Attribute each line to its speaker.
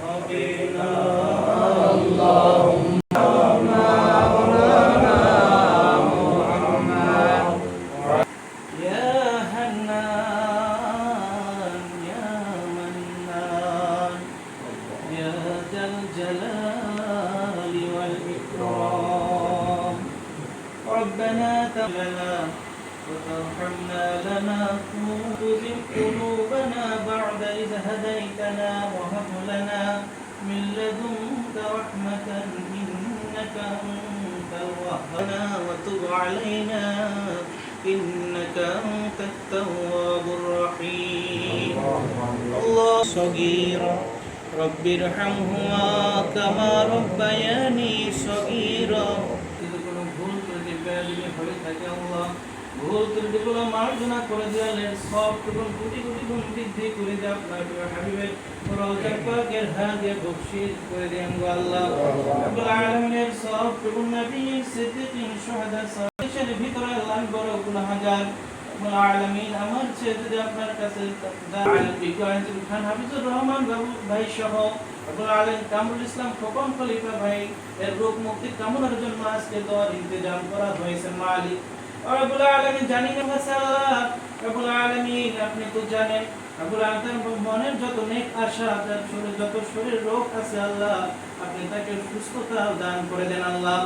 Speaker 1: হবে না। ربنا تغفر وترحمنا تزغ قلوبنا بعد إذ هديتنا وهب لنا من لدنك رحمة إنك أنت الوهاب وتب علينا إنك أنت التواب الرحيم الله صغيرا رب ارحمهما كما ربياني صغيرا ভুল ত্রুটিগুলো মার্জনা করে দিলেন, সব টুকুন কোটি কোটি গুণ বৃদ্ধি করে দিয়ে আপনার হাবিবের রওজা পাকের হাদিয়া বখশিশ করে দেন গো আল্লাহ। রব্বুল আলামিনের সব টুকুন নবী সিদ্দিকিন শুহাদা সালিহিনের ভিতরে আল্লাহ বড় গুনাহগার। রব্বুল আলামিন আমার চেয়ে যদি আপনার কাছে দাঁড়ান বিজ্ঞানীর খান হাফিজুর রহমান বাবু ভাই সহ রব্বুল আলামিন কামরুল ইসলাম খোকন খলিফা ভাই এর রোগ মুক্তি কামনার জন্য আজকে দোয়ার ইন্তজাম করা হয়েছে মালিক রব্বুল আলামিন। জানি না আল্লাহ রব্বুল আলামিন আপনি তো জানেন রব্বুল আলামিন মনের যত নেক আশা যত শরীর রোগ আছে আল্লাহ আপনি তাকে সুস্থতা দান করে দেন আল্লাহ।